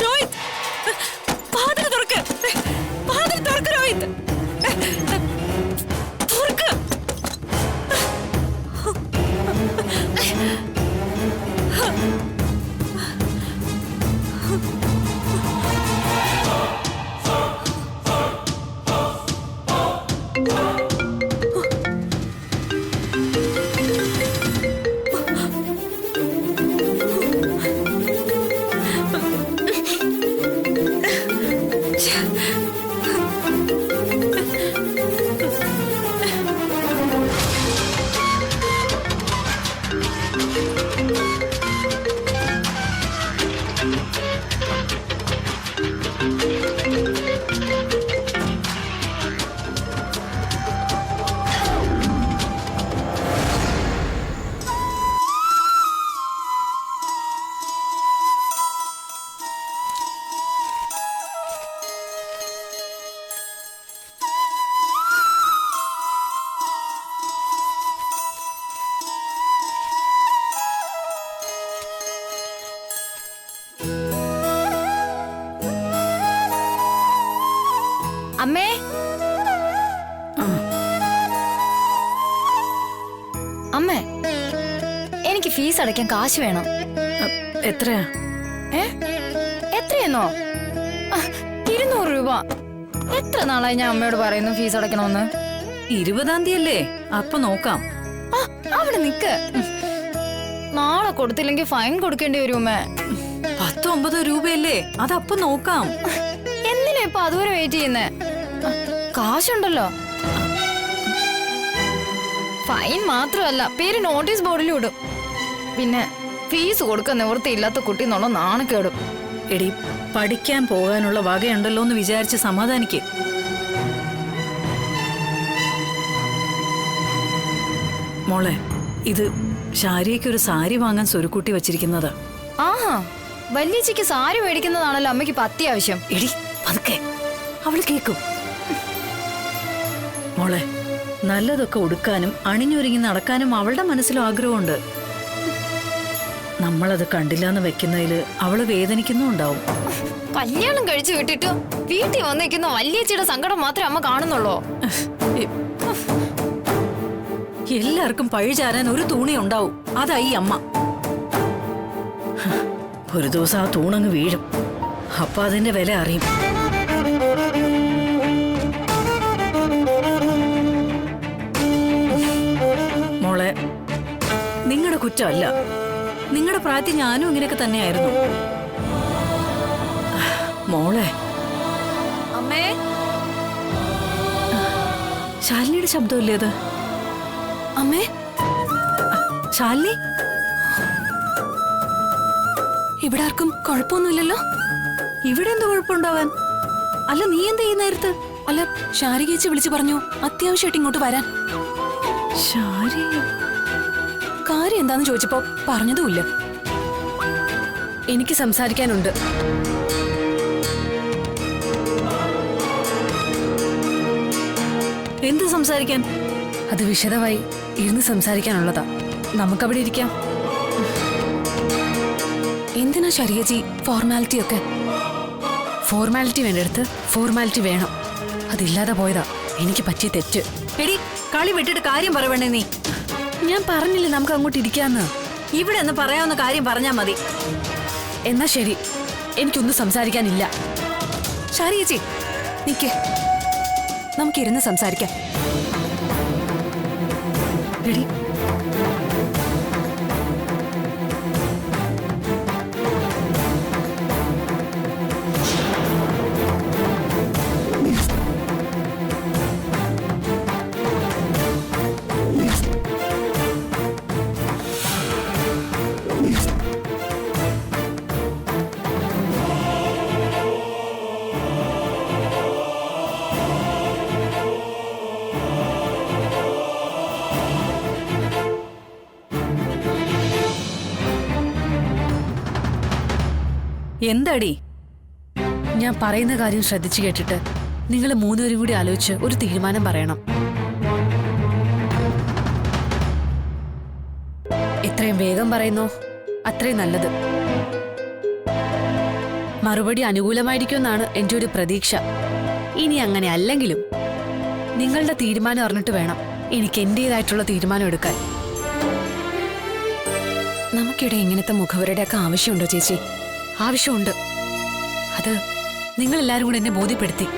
രോഹിത്, വാതിൽ തുറക്ക്. വാതിൽ തുറക്ക് രോഹിത്. തുറക്ക്. അമ്മേ, അമ്മേ, എനിക്ക് ഫീസ് അടയ്ക്കാൻ കാശ് വേണം. എത്രയാ? എത്രയെന്നോ? 200 രൂപ. എത്ര നാളായി ഞാൻ അമ്മയോട് പറയുന്നു ഫീസ് അടയ്ക്കണമെന്ന്. 20-ാം തീയതിയല്ലേ? അപ്പൊ നോക്കാം. അവിടെ നിക്ക്. നാളെ കൊടുത്തില്ലെങ്കിൽ ഫൈൻ കൊടുക്കേണ്ടി വരും അമ്മേ. 10-9 രൂപയല്ലേ? അതപ്പൊ നോക്കാം. എന്തിനാ ഇപ്പൊ അതുവരെ വെയിറ്റ് ചെയ്യുന്നേ? കാശുണ്ടല്ലോ. ഫൈൻ മാത്രമല്ല, പേര് നോട്ടീസ് ബോർഡിലും ഇടും. പിന്നെ ഫീസ് കൊടുക്കാൻ നിവൃത്തിയില്ലാത്ത കുട്ടി എന്നുള്ള നാണക്കേടും. എടി, പഠിക്കാൻ പോകാനുള്ള വകയുണ്ടല്ലോ എന്ന് വിചാരിച്ച് സമാധാനിക്ക്. മോളെ, ഇത് ശാരിയയ്ക്കൊരു സാരി വാങ്ങാൻ സ്വരുക്കൂട്ടി വച്ചിരിക്കുന്നതാ. ആഹാ, വല്യച്ചിക്ക് സാരി മേടിക്കുന്നതാണല്ലോ അമ്മയ്ക്ക് ഇപ്പൊ അത്യാവശ്യം. എടി, പതുക്കെ, അവള് കേക്കും. മോളെ, നല്ലതൊക്കെ ഉടുക്കാനും അണിഞ്ഞൊരുങ്ങി നടക്കാനും അവളുടെ മനസ്സിലും ആഗ്രഹമുണ്ട്. നമ്മളത് കണ്ടില്ലാന്ന് വെക്കുന്നതില് അവള് വേദനിക്കുന്നുണ്ടാവും. കല്യാണം കഴിച്ചു വിട്ടിട്ട് വീട്ടിൽ വന്നിരിക്കുന്ന വല്യച്ചിയുടെ സങ്കടം മാത്രമേ അമ്മ കാണുന്നുള്ളൂ. എല്ലാവർക്കും പഴിചാരാൻ ഒരു തൂണി ഉണ്ടാവും. അതായി അമ്മ. ഒരു ദിവസം ആ തൂണങ്ങ് വീഴും. അപ്പൊ അതിന്റെ വില അറിയും. മോളെ, നിങ്ങളുടെ കുറ്റമല്ല. നിങ്ങളുടെ പ്രായത്തിൽ ഞാനും ഇങ്ങനെയൊക്കെ തന്നെയായിരുന്നു. മോളെ. അമ്മേ, ശാലിനിയുടെ ശബ്ദമല്ലേ അത്? അമ്മേ, ശാലിനി, ഇവിടെ ആർക്കും കുഴപ്പമൊന്നുമില്ലല്ലോ? ഇവിടെ എന്ത് കുഴപ്പമുണ്ടാവാൻ? അല്ല, നീ എന്താ ഈ നേരത്ത്? അല്ല, ശാരികേച്ചി വിളിച്ചു പറഞ്ഞു അത്യാവശ്യമായിട്ട് ഇങ്ങോട്ട് വരാൻ. ശാരി, കാര്യം എന്താന്ന് ചോദിച്ചപ്പോ പറഞ്ഞതുമില്ല. എനിക്ക് സംസാരിക്കാനുണ്ട്. എന്ത് സംസാരിക്കാൻ? അത് വിശദമായി ഇരുന്ന് സംസാരിക്കാനുള്ളതാ. നമുക്കവിടെ ഇരിക്കാം. എന്തിനാ ശരിയേച്ചി ഫോർമാലിറ്റി ഒക്കെ? ഫോർമാലിറ്റി വേണ്ടടുത്ത് ഫോർമാലിറ്റി വേണം. അതില്ലാതെ പോയതാ എനിക്ക് പറ്റിയ തെറ്റ്. എടി, കളി വിട്ടിട്ട് കാര്യം പറയണേ. നീ, ഞാൻ പറഞ്ഞില്ലേ നമുക്ക് അങ്ങോട്ട് ഇരിക്കാന്ന്. ഇവിടെ എന്ന് പറയാവുന്ന കാര്യം പറഞ്ഞാ മതി. എന്നാ ശരി, എനിക്കൊന്നും സംസാരിക്കാനില്ല. ശരിയേച്ചി നിക്ക്, നമുക്കിരുന്ന് സംസാരിക്കാം. എടി, എന്താടി? ഞാൻ പറയുന്ന കാര്യം ശ്രദ്ധിച്ചു കേട്ടിട്ട് നിങ്ങൾ മൂന്നുപേരും കൂടി ആലോചിച്ച് ഒരു തീരുമാനം പറയണം. എത്രയും വേഗം പറയുന്നു അത്രയും നല്ലത്. മറുപടി അനുകൂലമായിരിക്കുമെന്നാണ് എൻ്റെ ഒരു പ്രതീക്ഷ. ഇനി അങ്ങനെ അല്ലെങ്കിലും നിങ്ങളുടെ തീരുമാനം അറിഞ്ഞിട്ട് വേണം എനിക്ക് എന്റേതായിട്ടുള്ള തീരുമാനം എടുക്കാൻ. നമുക്കിടെ ഇങ്ങനത്തെ മുഖവരുടെയൊക്കെ ആവശ്യമുണ്ടോ ചേച്ചി? ആവശ്യമുണ്ട്. അത് നിങ്ങളെല്ലാരും കൂടെ എന്നെ ബോധ്യപ്പെടുത്തി.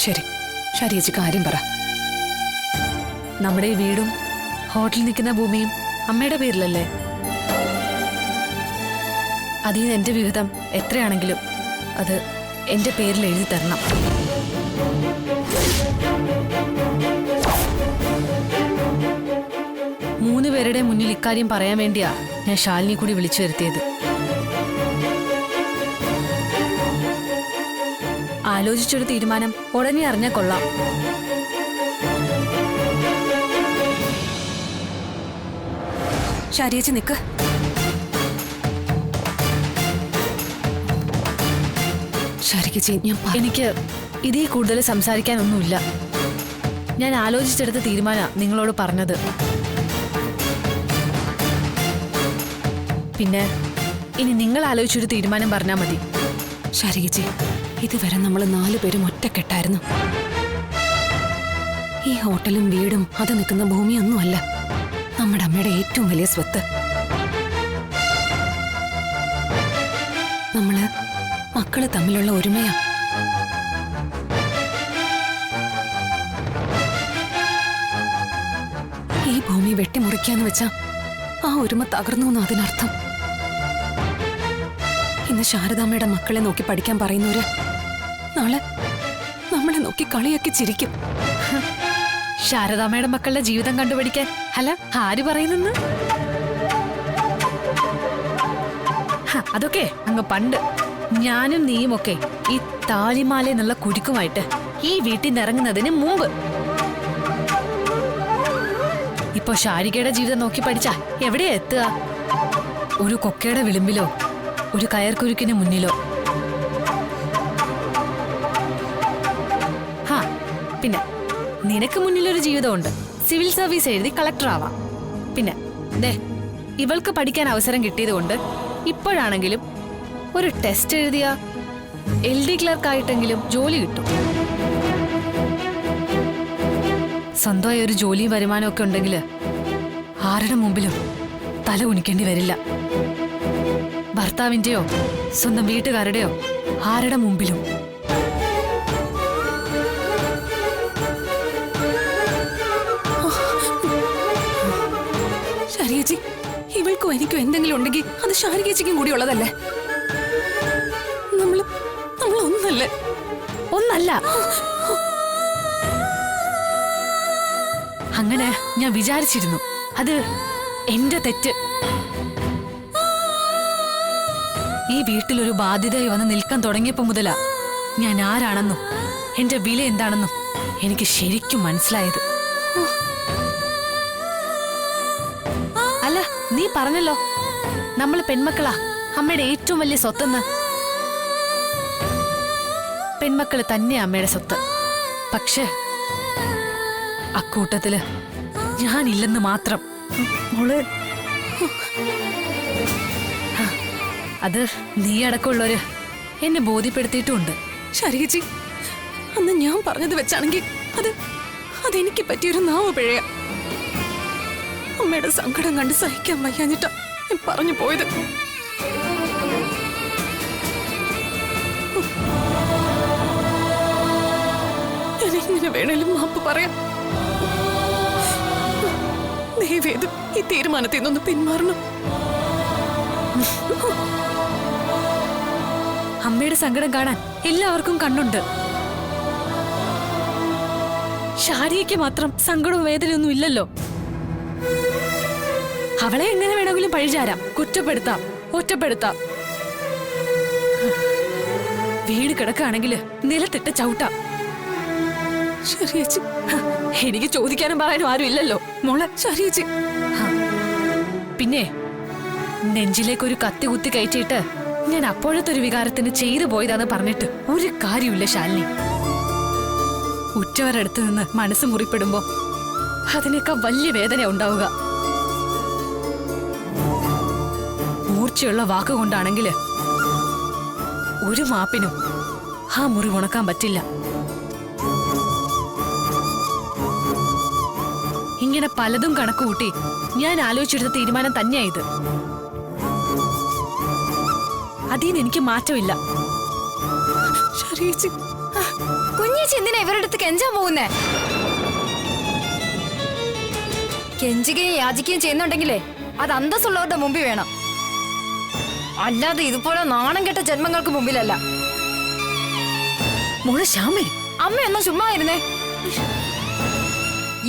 ശരി ശരി ചേച്ചി, കാര്യം പറ. നമ്മുടെ ഈ വീടും ഹോട്ടലിൽ നിൽക്കുന്ന ഭൂമിയും അമ്മയുടെ പേരിലല്ലേ? അതിൽ നിന്ന് എന്റെ വിഹിതം എത്രയാണെങ്കിലും അത് എന്റെ പേരിൽ എഴുതി തരണം. മൂന്ന് പേരുടെ മുന്നിൽ ഇക്കാര്യം പറയാൻ വേണ്ടിയാ ഞാൻ ശാലിനി കൂടി വിളിച്ചു വരുത്തിയത്. ആലോചിച്ചൊരു തീരുമാനം ഉടനെ അറിഞ്ഞാൽ കൊള്ളാം. ശരിയേച്ചി നിക്ക്. എനിക്ക് ഇതേ കൂടുതൽ സംസാരിക്കാനൊന്നുമില്ല. ഞാൻ ആലോചിച്ചെടുത്ത തീരുമാനാ നിങ്ങളോട് പറഞ്ഞത്. പിന്നെ ഇനി നിങ്ങൾ ആലോചിച്ചൊരു തീരുമാനം പറഞ്ഞാൽ മതി. ശരിയേച്ചി, ഇതുവരെ നമ്മൾ 4 പേരും ഒറ്റക്കെട്ടായിരുന്നു. ഈ ഹോട്ടലും വീടും അത് നിൽക്കുന്ന ഭൂമിയൊന്നുമല്ല നമ്മുടെ അമ്മയുടെ ഏറ്റവും വലിയ സ്വത്ത്. നമ്മള് മക്കള് തമ്മിലുള്ള ഒരുമയാ. ഈ ഭൂമി വെട്ടിമുറിക്കാന്ന് വെച്ചാ ആ ഒരുമ തകർന്നു എന്ന് അതിനർത്ഥം. ഇന്ന് ശാരദാമ്മയുടെ മക്കളെ നോക്കി പഠിക്കാൻ പറയുന്നവര് നാളെ നമ്മളെ നോക്കി കളിയാക്കി ചിരിക്കും. ശാരദാമ്മയുടെ മക്കളുടെ ജീവിതം കണ്ടുപിടിക്കാൻ അല്ല ആര് പറയുന്നെന്ന്? അതൊക്കെ അങ്ങ് പണ്ട് ഞാനും നീയുമൊക്കെ ഈ താലിമാല എന്നുള്ള കുരുക്കുമായിട്ട് ഈ വീട്ടിൽ നിന്ന് ഇറങ്ങുന്നതിന് മുമ്പ്. ഇപ്പൊ ശാരികയുടെ ജീവിതം നോക്കി പഠിച്ചാ എവിടെയാ എത്തുക? ഒരു കൊക്കയുടെ വിളിമ്പിലോ ഒരു കയർക്കുരുക്കിന് മുന്നിലോ. പിന്നെ നിനക്ക് മുന്നിലൊരു ജീവിതമുണ്ട്. സിവിൽ സർവീസ് എഴുതി കളക്ടർ ആവാം. പിന്നെ ദേ ഇവൾക്ക് പഠിക്കാൻ അവസരം കിട്ടിയതുകൊണ്ട് ഇപ്പോഴാണെങ്കിലും ഒരു ടെസ്റ്റ് എഴുതിയ LD ക്ലർക്കായിട്ടെങ്കിലും ജോലി കിട്ടും. സ്വന്തമായി ഒരു ജോലിയും വരുമാനവും ഒക്കെ ഉണ്ടെങ്കിൽ ആരുടെ മുമ്പിലും തല കുനിക്കേണ്ടി വരില്ല. ഭർത്താവിന്റെയോ സ്വന്തം വീട്ടുകാരുടെയോ ആരുടെ മുമ്പിലും. ശാരികേച്ചി, ഇവൾക്കും എനിക്കും എന്തെങ്കിലും ഉണ്ടെങ്കിൽ അത് ശാരികേച്ചിക്കും കൂടി ഉള്ളതല്ലേ? നമ്മൾ ഒന്നല്ല. അങ്ങനെ ഞാൻ വിചാരിച്ചിരുന്നു. അത് എന്റെ തെറ്റ്. ഈ വീട്ടിലൊരു ബാധ്യതയായി വന്ന് നിൽക്കാൻ തുടങ്ങിയപ്പോ മുതലാ ഞാൻ ആരാണെന്നും എന്റെ വില എന്താണെന്നും എനിക്ക് ശരിക്കും മനസ്സിലായത്. അല്ല, നീ പറഞ്ഞല്ലോ നമ്മൾ പെൺമക്കളാ അമ്മയുടെ ഏറ്റവും വലിയ സ്വത്തെന്ന്. പെൺമക്കള് തന്നെ അമ്മയുടെ സ്വത്ത്. പക്ഷേ അക്കൂട്ടത്തില് ഞാനില്ലെന്ന് മാത്രം. മോള് അത് നീ അടക്കമുള്ളവര് എന്നെ ബോധ്യപ്പെടുത്തിയിട്ടുമുണ്ട്. ശരിയേച്ചി, അന്ന് ഞാൻ പറഞ്ഞത് വെച്ചാണെങ്കിൽ അതെനിക്ക് പറ്റിയൊരു നാവ് പിഴയ. അമ്മയുടെ സങ്കടം കണ്ട് സഹിക്കാൻ വയ്യാഞ്ഞിട്ടാ ഞാൻ പറഞ്ഞു പോയത്. ഞാൻ എങ്ങനെ വേണേലും മാപ്പ് പറയാം. ദയവേത് ഈ തീരുമാനത്തിൽ നിന്നൊന്ന് പിന്മാറണം. അമ്മയുടെ സങ്കടം കാണാൻ എല്ലാവർക്കും കണ്ണുണ്ട്. ശാരികയ്ക്ക് മാത്രം സങ്കടവും വേദനയൊന്നും ഇല്ലല്ലോ. അവളെ എങ്ങനെ വേണമെങ്കിലും പഴിചാരാം, കുറ്റപ്പെടുത്താം, ഒറ്റപ്പെടുത്താം. വീട് കിടക്കുകയാണെങ്കിൽ നിലത്തിട്ട് ചവിട്ടാം. ശരിയേച്ചി, എനിക്ക് ചോദിക്കാനും പറയാനും ആരും ഇല്ലല്ലോ മോളെ. ശരിയേച്ചി, പിന്നെ നെഞ്ചിലേക്കൊരു കത്തി കുത്തി കയറ്റിയിട്ട് ഞാൻ അപ്പോഴത്തെ ഒരു വികാരത്തിന് ചെയ്തു പോയതാന്ന് പറഞ്ഞിട്ട് ഒരു കാര്യമില്ല ശാലിനി. ഉറ്റവരടുത്ത് നിന്ന് മനസ്സ് മുറിപ്പെടുമ്പോ അതിനേക്കാൾ വലിയ വേദന ഉണ്ടാവുക. മൂർച്ചയുള്ള വാക്കുകൊണ്ടാണെങ്കിൽ ഒരു മാപ്പിനും ആ മുറി ഉണക്കാൻ പറ്റില്ല. ഇങ്ങനെ പലതും കണക്കുകൂട്ടി ഞാൻ ആലോചിച്ചെടുത്ത തീരുമാനം തന്നെയായത്. അതിന് എനിക്ക് മാറ്റമില്ല. കുഞ്ഞേച്ചി എന്തിനാ ഇവരുടെ അടുത്ത് കെഞ്ചാൻ പോകുന്നേ? കെഞ്ചുകയും യാചിക്കുകയും ചെയ്യുന്നുണ്ടെങ്കിലേ അത് അന്തസ്സുള്ളവരുടെ മുമ്പിൽ വേണം, അല്ലാതെ ഇതുപോലെ നാണം കെട്ട ജന്മങ്ങൾക്ക് മുമ്പിലല്ല. മോളെ ശ്യാമേ, അമ്മയൊന്നും ചുമ്മാ ഇരുന്നേ.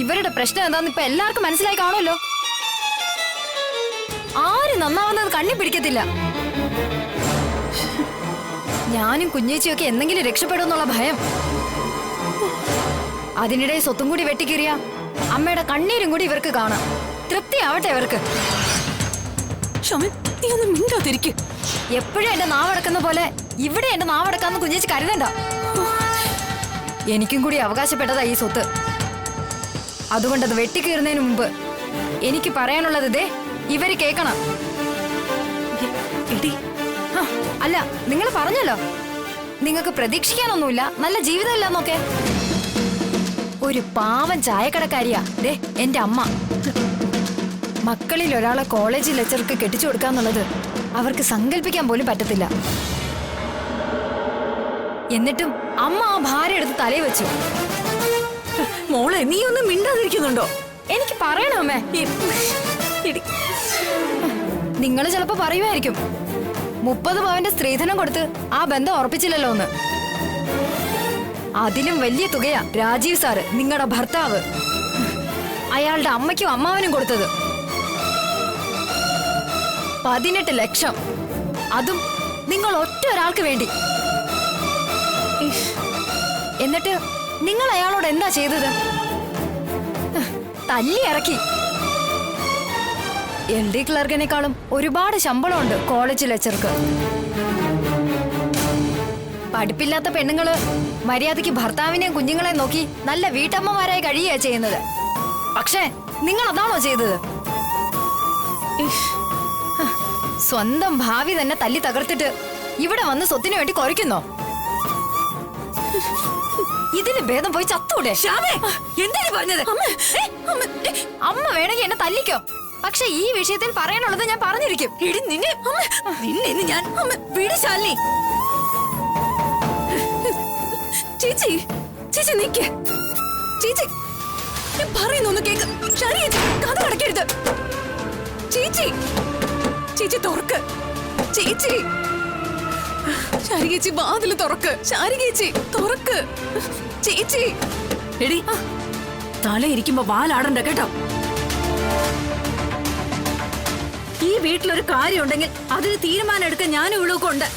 ഇവരുടെ പ്രശ്നം എന്താന്ന് ഇപ്പൊ എല്ലാവർക്കും മനസ്സിലായി കാണുമല്ലോ. ആര് നന്നാവുന്നത് കണ്ണി പിടിക്കത്തില്ല. ഞാനും കുഞ്ഞേച്ചിയൊക്കെ എന്തെങ്കിലും രക്ഷപ്പെടുമെന്നുള്ള ഭയം. അതിനിടെ സ്വത്തും കൂടി വെട്ടിക്കീറിയ അമ്മയുടെ കണ്ണീരും കൂടി ഇവർക്ക് കാണാം. തൃപ്തിയാവട്ടെ അവർക്ക്. എപ്പോഴും എന്റെ നാവടക്കുന്ന പോലെ ഇവിടെ എന്റെ നാവടക്കാന്ന് കുഞ്ഞേച്ചി കരുതണ്ട. എനിക്കും കൂടി അവകാശപ്പെട്ടതാ ഈ സ്വത്ത്. അതുകൊണ്ടത് വെട്ടിക്കീറുന്നതിന് മുമ്പ് എനിക്ക് പറയാനുള്ളത് ഇതേ ഇവര് കേൾക്കണം. അല്ല, നിങ്ങൾ പറഞ്ഞല്ലോ നിങ്ങൾക്ക് പ്രതീക്ഷിക്കാനൊന്നുമില്ല, നല്ല ജീവിതമില്ലെന്നൊക്കെ. ഒരു പാവം ചായക്കടക്കാരിയാ ദേ എന്റെ അമ്മ. മക്കളിൽ ഒരാളെ കോളേജ് ലെക്ചർക്ക് കെട്ടിച്ചു കൊടുക്കാന്നുള്ളത് അവർക്ക് സങ്കല്പിക്കാൻ പോലും പറ്റത്തില്ല. എന്നിട്ടും അമ്മ ആ ഭാരം എടുത്ത് തലയിൽ വെച്ചു. മോളെ നീ ഒന്നും മിണ്ടാതിരിക്കുന്നുണ്ടോ? എനിക്ക് പറയണോ അമ്മേ? നിങ്ങൾ ചിലപ്പോ പറയുമായിരിക്കും 30 പവന്റെ സ്ത്രീധനം കൊടുത്ത് ആ ബന്ധം ഉറപ്പിച്ചില്ലല്ലോ എന്ന്. അതിലും വലിയ തുകയാ രാജീവ് സാറ് നിങ്ങളുടെ ഭർത്താവ് അയാളുടെ അമ്മയ്ക്കും അമ്മാവനും കൊടുത്തത്. 18 ലക്ഷം. അതും നിങ്ങൾ ഒറ്റ ഒരാൾക്ക് വേണ്ടി. എന്നിട്ട് നിങ്ങൾ അയാളോട് എന്താ ചെയ്തത്? തല്ലി ഇറക്കി. LD ക്ലർക്കിനേക്കാളും ഒരുപാട് ശമ്പളമുണ്ട് കോളേജ് ലെക്ചർക്ക്. പഠിപ്പില്ലാത്ത പെണ്ണുങ്ങള് മര്യാദയ്ക്ക് ഭർത്താവിനെയും കുഞ്ഞുങ്ങളെയും നോക്കി നല്ല വീട്ടമ്മമാരായി കഴിയുകയാ ചെയ്യുന്നത്. പക്ഷേ നിങ്ങൾ അതാണോ ചെയ്തത്? സ്വന്തം ഭാവി തന്നെ തല്ലി തകർത്തിട്ട് ഇവിടെ വന്ന് സ്വത്തിനു വേണ്ടി കുറയ്ക്കുന്നോ? ഇതിന് ഭേദം പോയി ചത്തൂടെ? എന്താണ് പറഞ്ഞത്? അമ്മ വേണമെങ്കിൽ എന്നെ തല്ലിക്കോ, പക്ഷെ ഈ വിഷയത്തിൽ പറയാനുള്ളത് ഞാൻ പറഞ്ഞിരിക്കും. ഞാൻ വിടിശാലിനി. ചേച്ചി ചേച്ചി നിക്ക്. ചേച്ചി ഞാൻ പറയുന്നൊന്ന് കേക്ക്. കഥ അടക്കരുത്. ചേച്ചി ചേച്ചി തുറക്ക്. ചേച്ചി ശാരികേച്ചി വാതില് തുറക്ക്. ശാരികേച്ചി തുറക്ക്. ചേച്ചി എടി തല ഇരിക്കുമ്പോ വാലാടണ്ട കേട്ടോ. ഈ വീട്ടിലൊരു കാര്യം ഉണ്ടെങ്കിൽ അതിന് തീരുമാനം എടുക്കാൻ ഞാനും ഇവളൊക്കെ ഉണ്ട്.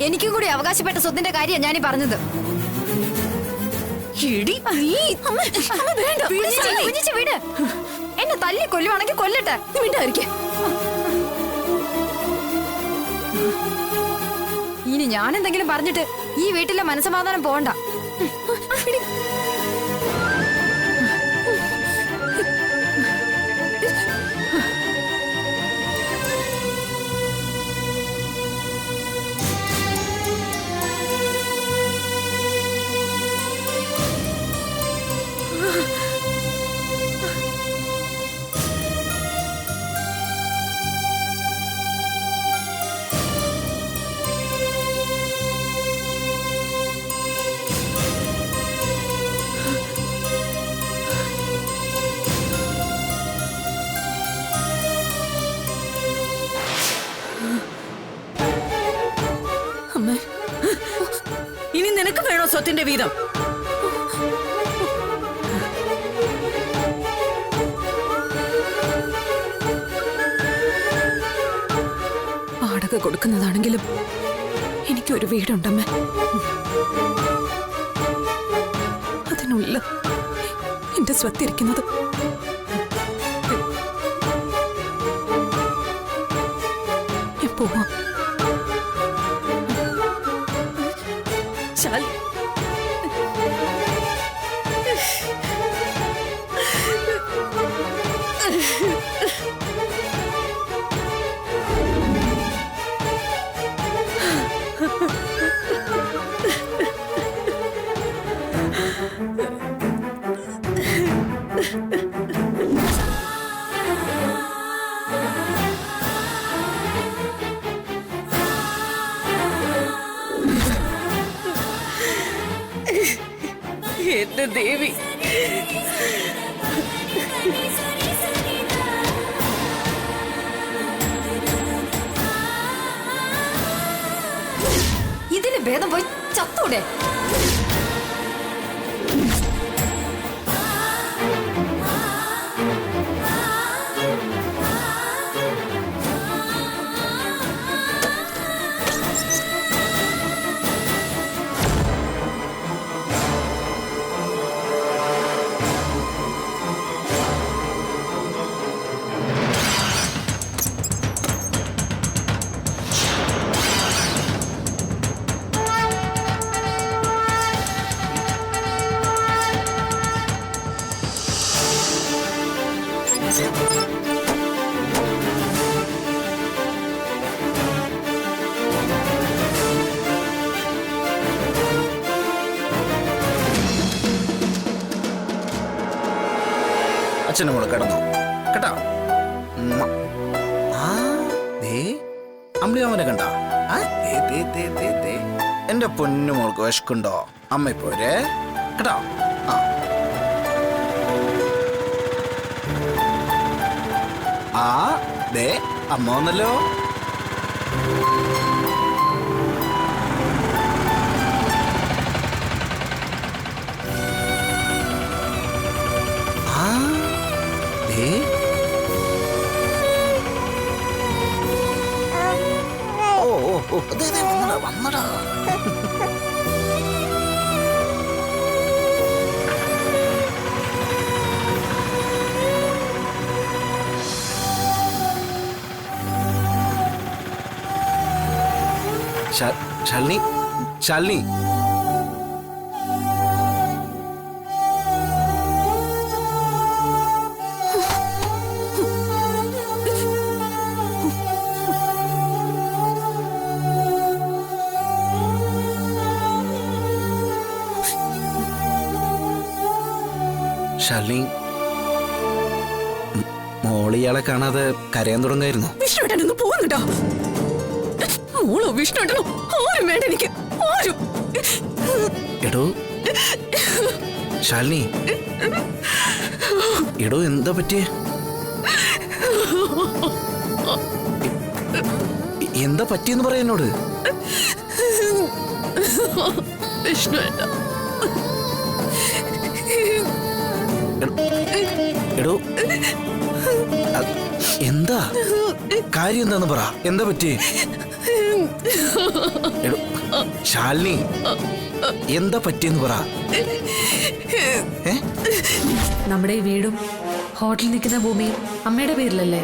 എനിക്കും കൂടി അവകാശപ്പെട്ട സ്വത്തിന്റെ കാര്യമാണ് ഞാനീ പറഞ്ഞത്. വീട് എന്നെ തല്ലി കൊല്ലുവാണെങ്കിൽ കൊല്ലട്ടെ. ഇനി ഞാൻ എന്തെങ്കിലും പറഞ്ഞിട്ട് ഈ വീട്ടിലെ മനസ്സമാധാനം പോകണ്ട. ഇനി നിനക്ക് വേണോ സ്വത്തിന്റെ വീതം? വാടക കൊടുക്കുന്നതാണെങ്കിലും എനിക്കൊരു വീടുണ്ടമ്മേ. അതിനുള്ള എന്റെ സ്വത്തിരിക്കുന്നത്. ഞാൻ പോവാം. എന്റെ ദേവി. ഇതിന് ഭേദം പോയി ചത്തൂടെ? അച്ഛനും കൂടെ കിടന്നു കേട്ടോ. അമ്പിളിയമ്മനെ കണ്ട എന്റെ പൊന്നു മോൾക്ക് വിശക്കുണ്ടോ? അമ്മ പോരെ കേട്ടോ. ദേ അമ്മ വന്നല്ലോ. വന്നടാ. ശാലിനി, ശാലിനി, ശാലിനി, മോളിയാളെ കാണാതെ കരയാൻ തുടങ്ങായിരുന്നു. വിഷ്ണുട്ടനൊന്ന് പോകുന്നുണ്ടോ? മോളോ വിഷ്ണുട്ടനോ ആരും വേണ്ട എനിക്ക്, ആരും. എടോ ശാലിനി, എടോ എന്താ പറ്റിയേ? എന്താ പറ്റിയെന്ന് പറയാ എന്നോട്. വിഷ്ണുട്ട, എടോ എന്താ കാര്യം? എന്താന്ന് പറ, എന്താ പറ്റി? എടോ ശാലിനി, എന്താ പറ്റിയെന്ന് പറ. നമ്മുടെ ഈ വീടും ഹോട്ടലിൽ നിൽക്കുന്ന ഭൂമിയും അമ്മയുടെ പേരിലല്ലേ?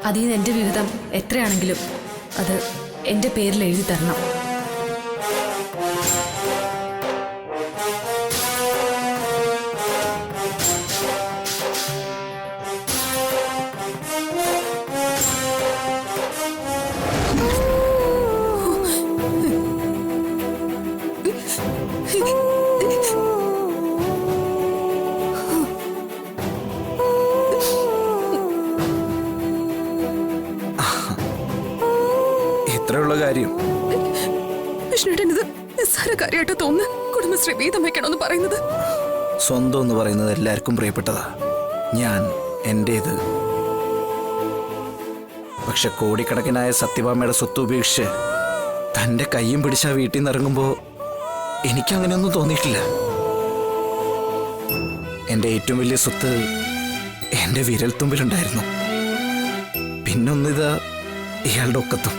അതിൽ നിന്ന് എന്റെ വിഹിതം എത്രയാണെങ്കിലും അത് എന്റെ പേരിൽ എഴുതി തരണം. ഇത്രയുള്ള കാര്യം വിഷ്ണുട്ടൻ ഇത് നിസ്സാര കാര്യമായിട്ട് തോന്നുന്നു. കുടുംബശ്രീ വീതം വെക്കണമെന്ന് പറയുന്നത് സ്വന്തം എന്ന് പറയുന്നത് എല്ലാവർക്കും പ്രിയപ്പെട്ടതാ. ഞാൻ എന്റേത്. പക്ഷെ കോടിക്കണക്കിനായ സത്യഭാമയുടെ സ്വത്ത് ഉപേക്ഷിച്ച് തന്റെ കയ്യും പിടിച്ച വീട്ടിൽ നിന്ന് ഇറങ്ങുമ്പോ എനിക്കങ്ങനെയൊന്നും തോന്നിയിട്ടില്ല. എന്റെ ഏറ്റവും വലിയ സ്വത്ത് എന്റെ വിരൽത്തുമ്പിലുണ്ടായിരുന്നു. പിന്നൊന്നിതാ ഇയാളുടെ ഒക്കത്തും.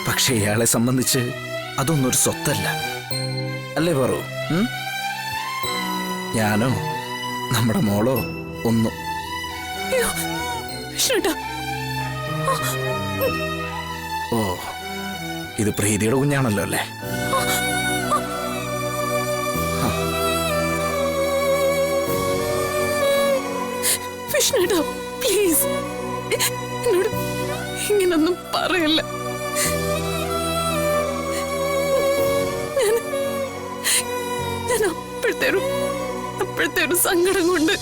പക്ഷെ ഇയാളെ സംബന്ധിച്ച് അതൊന്നും ഒരു സ്വത്തല്ല, അല്ലേ പറൂ? ഞാനോ നമ്മുടെ മോളോ ഒന്നും. ഓ, ഇത് പ്രീതിയുടെ കുഞ്ഞാണല്ലോ അല്ലേ? വിഷ്ണുട്ടാ, പ്ലീസ് എന്നോട് ഇങ്ങനൊന്നും പറയല്ല. ഞാൻ അപ്പോഴത്തെ ഒരു സങ്കടം കൊണ്ട്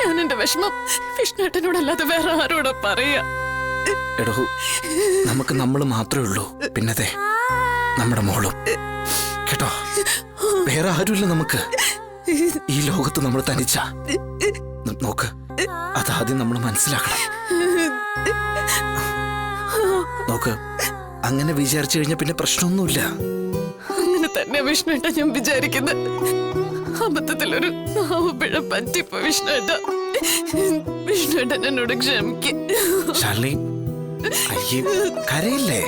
ഞാൻ എന്റെ വിഷമം വിഷ്ണുട്ടനോടല്ലാതെ വേറെ ആരോടാ പറയാ? എടോ നമുക്ക് നമ്മൾ മാത്രമേ ഉള്ളൂ പിന്നതെ നമ്മുടെ മോളും കേട്ടോ. വേറെ ആരുമില്ല നമുക്ക് ഈ ലോകത്ത്. നമ്മൾ തനിച്ച നോക്ക്, അതാദ്യം നമ്മൾ മനസ്സിലാക്കണം. നോക്ക്, അങ്ങനെ വിചാരിച്ചു കഴിഞ്ഞാൽ പിന്നെ പ്രശ്നമൊന്നുമില്ല. അങ്ങനെ തന്നെ വിഷ്ണുട്ട ഞാൻ വിചാരിക്കുന്നത്. അബദ്ധത്തിലൊരു നാവുപിഴ പറ്റിപ്പോ വിഷ്ണുട്ട. വിഷ്ണുട്ടൻ എന്നോട് ക്ഷമിക്ക്. ശാലിനി, അയ്യേ കരയില്ലേ?